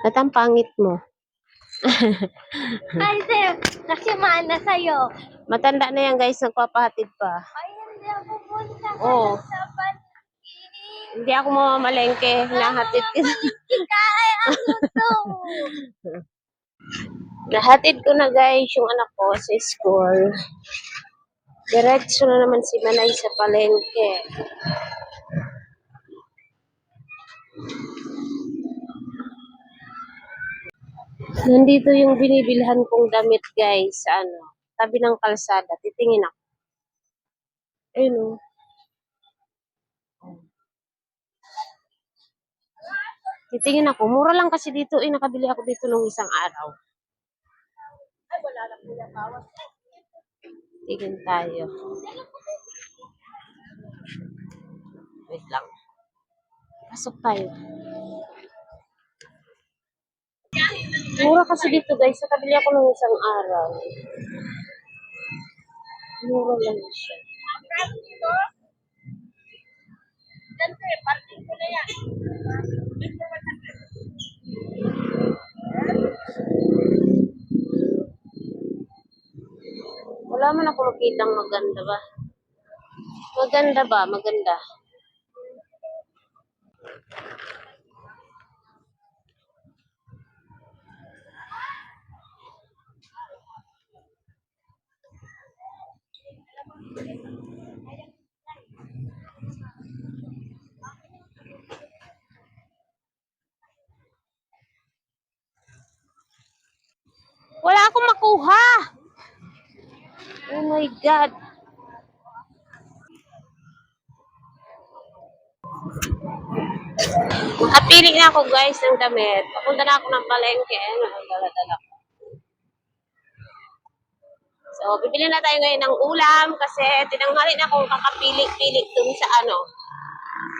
Ba't ang pangit mo? Kasi, nakimana sa'yo. Matanda na yan guys, nagpapahatid pa. Ay, hindi ako punta Oo. sa palengke. Hindi ako mamamalengke, nahatid ko. Ay, ang gusto. Nahatid ko na guys yung anak ko sa school. Diretso na naman si Manay sa palengke. Nandito yung binibilhan kong damit guys sa tabi ng kalsada. Titingin ako. Ayun o. Titingin ako. Mura lang kasi dito. Nakabili ako dito nung isang araw. Ay, wala lang nila bawas. Tingin tayo. Wait lang. Pasok tayo. Mura kasi dito guys. Nakabili ako nung isang araw. Mura lang siya. Parking ko na yan. Wala man ako makitang maganda ba? Maganda ba? Maganda. Wala akong makuha. Oh my God. Nakapili na ako guys ng damit. Papunta na ako ng palengke. Dala-dala ko. So, bibili na tayo ngayon ng ulam kasi tinanghali na akong kakapili-pili dun sa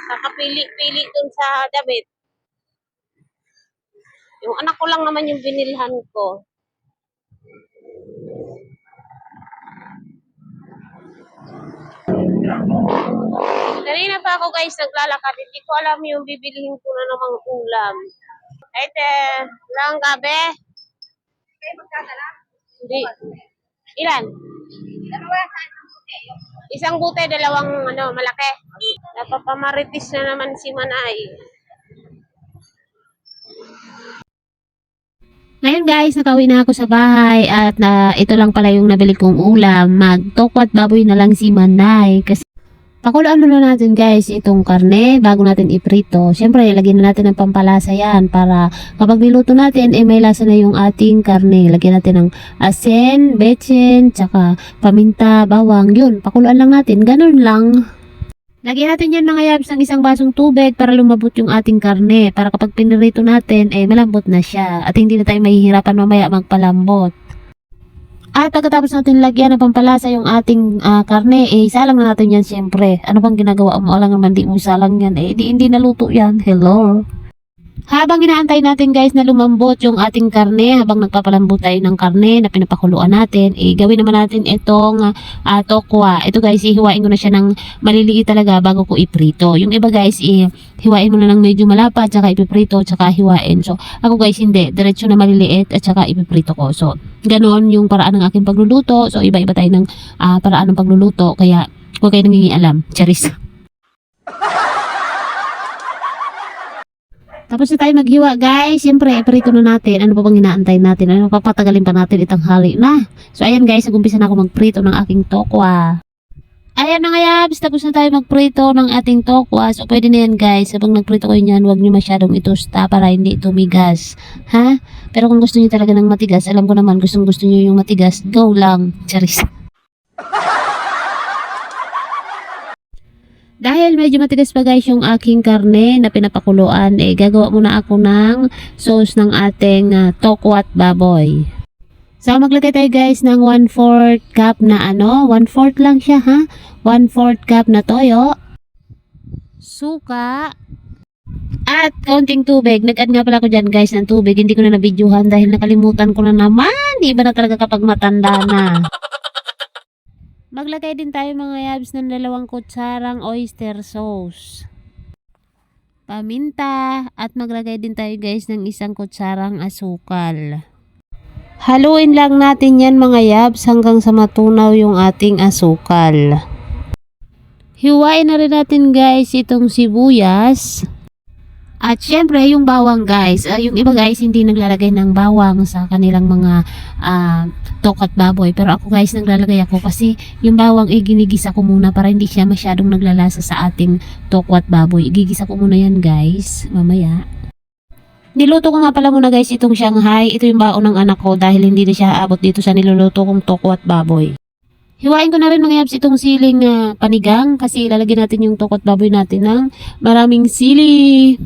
Kakapili-pili dun sa damit. Yung anak ko lang naman yung binilhan ko. Kanina pa ako guys naglalakad. Hindi ko alam yung bibilihin ko na namang ulam. Ay, lang gabi. Kayo magkakala? Hindi. Ilan? Isang bute, dalawang malaki. Napapamaritis na naman si Manay. Ngayon guys, nakauwi na ako sa bahay at ito lang pala yung nabili kong ulam. Magtokwat baboy na lang si Manay. Kasi pakuluan muna natin guys itong karne bago natin iprito. Siyempre, lagyan na natin ng pampalasa yan para kapag niluto natin, may lasa na yung ating karne. Lagyan natin ng asin, betsin, tsaka paminta, bawang. Yun, pakuluan lang natin. Ganun lang. Lagyan natin yan ng ayabs ng isang basong tubig para lumabot yung ating karne. Para kapag pinirito natin, malambot na siya. At hindi na tayo mahihirapan mamaya magpalambot. At pagkatapos natin lagyan ng pampalasa yung ating karne, isalang na natin yan siyempre. Ano bang ginagawa mo? Alang naman di mo isalang yan. Hindi naluto yan. Hello? Habang inaantay natin guys na lumambot yung ating karne, habang nagpapalambot tayo ng karne na pinapakuluan natin, gawin naman natin itong tokwa. Ito guys, hihiwain ko na siya ng maliliit talaga bago ko iprito. Yung iba guys, hiwain mo na ng medyo malapad, tsaka ipiprito, tsaka hiwain. So, ako guys, hindi. Diretso na maliliit at tsaka ipiprito ko. So, ganoon yung paraan ng aking pagluluto. So, iba-iba tayo ng paraan ng pagluluto. Kaya, huwag kayo nangingialam. Charis. Tapos na tayo maghiwa guys. Siyempre, iprito na natin. Ano pa bang inaantay natin? Ano papatagalin pa natin itanghali na? So, ayan guys, nag-umpisa na ako magprito ng aking tokwa. Ayan na nga yabs, tapos na tayo magprito ng ating tokwa. So, pwede na yan guys. Habang nagprito kayo niyan, huwag nyo masyadong itosta para hindi tumigas. Ha? Pero kung gusto nyo talaga ng matigas, alam ko naman, gusto nyo yung matigas, go lang. Charis. Dahil medyo matigas pa guys yung aking karne na pinapakuluan, gagawa muna ako ng sauce ng ating tokwat baboy. So, maglagay tayo guys ng 1/4 cup na 1/4 lang siya ha. 1/4 cup na toyo, suka, at kaunting tubig. Nag-add nga pala ko dyan guys ng tubig. Hindi ko na nabidyuhan dahil nakalimutan ko na naman. Iba na talaga kapag matanda na. Maglagay din tayo mga yabs ng 2 kutsarang oyster sauce. paminta, at maglagay din tayo guys ng isang kutsarang asukal. Haluin lang natin yan mga yabs hanggang sa matunaw yung ating asukal. Hiwain na rin natin guys itong sibuyas. At syempre yung bawang guys, yung iba guys hindi naglalagay ng bawang sa kanilang mga tokwa at baboy. Pero ako guys naglalagay ako kasi yung bawang ginigisa ko muna para hindi siya masyadong naglalasa sa ating tokwa at baboy. Igigisa ko muna yan guys, mamaya. Niluto ko nga pala muna guys itong Shanghai. Ito yung baon ng anak ko dahil hindi na siya abot dito sa niluluto kong tokwa at baboy. Hiwain ko na rin mga yabs itong siling panigang kasi ilalagyan natin yung tokwa at baboy natin ng maraming sili.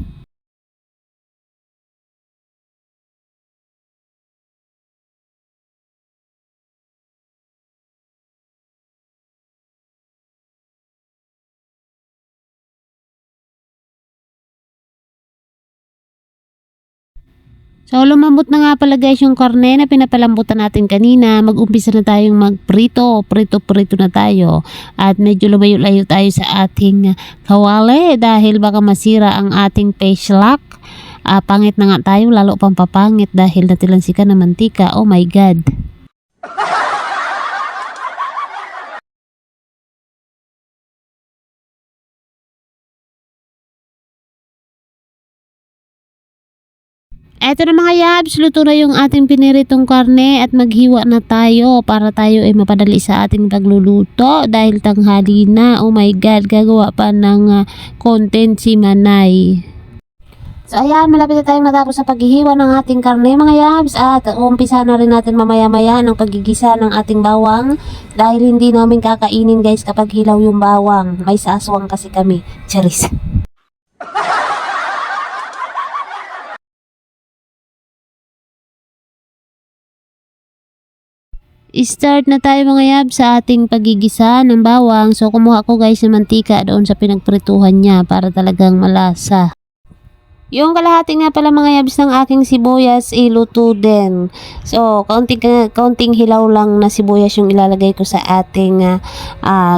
So, lumambot na nga pala guys yung karne na pinapalambutan natin kanina. Mag-umpisa na tayong magprito. Prito na tayo. At medyo lumayo-layo tayo sa ating kawali dahil baka masira ang ating face lock. Pangit na nga tayo, lalo pang papangit dahil natilansikan na mantika. Oh my God. Eto na mga yabs, luto na yung ating piniritong karne at maghiwa na tayo para tayo ay mapadali sa ating pagluluto dahil tanghali na. Oh my God, gagawa pa ng content si Manay. So ayan, malapit na tayong natapos sa paghihiwa ng ating karne mga yabs at umpisa na rin natin mamaya-maya ng pagigisa ng ating bawang dahil hindi namin kakainin guys kapag hilaw yung bawang. May saswang kasi kami. Charis. Start na tayo mga yab sa ating pagigisa ng bawang. So kumuha ko guys ng mantika doon sa pinagprituhan niya para talagang malasa. Yung kalahati nga pala mga yabs ng aking sibuyas iluto din. So kaunting hilaw lang na sibuyas yung ilalagay ko sa ating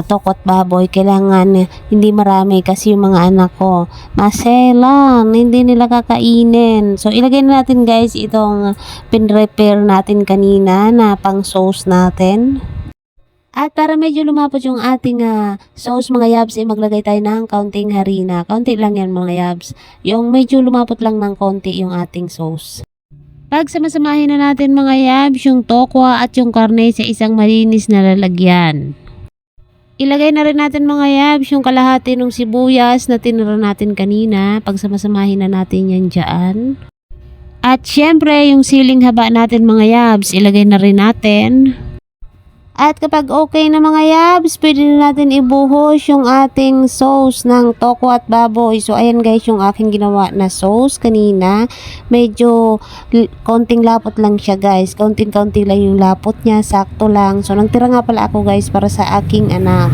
tokwa at baboy. Kailangan hindi marami kasi yung mga anak ko maselan, hindi nila kakainin. So ilagay na natin guys itong pinrepair natin kanina na pang sauce natin. At para medyo lumapot yung ating sauce mga yabs, maglagay tayo ng kaunting harina. Kaunti lang yan mga yabs. Yung medyo lumapot lang ng konti yung ating sauce. Pag samasamahin na natin mga yabs, yung tokwa at yung karne sa isang malinis na lalagyan. Ilagay na rin natin mga yabs yung kalahati ng sibuyas na tinira natin kanina. Pag samasamahin na natin yan dyan. At syempre yung siling haba natin mga yabs, ilagay na rin natin. At kapag okay na mga yabs, pwede na natin ibuhos yung ating sauce ng tokwa at baboy. So ayan guys yung aking ginawa na sauce kanina. Medyo konting lapot lang siya guys. Konting-konti lang yung lapot niya, sakto lang. So nagtira nga pala ako guys para sa aking anak.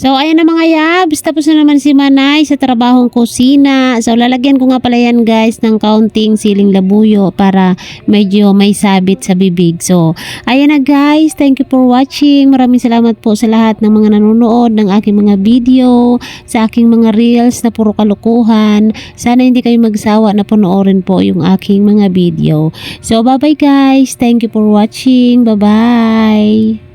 So, ayan na mga yabs. Tapos na naman si Manay sa trabahong kusina. So, lalagyan ko nga pala yan guys ng kaunting siling labuyo para medyo may sabit sa bibig. So, ayan na guys. Thank you for watching. Maraming salamat po sa lahat ng mga nanonood ng aking mga video, sa aking mga reels na puro kalukuhan. Sana hindi kayo magsawa na panoorin po yung aking mga video. So, bye-bye guys. Thank you for watching. Bye-bye.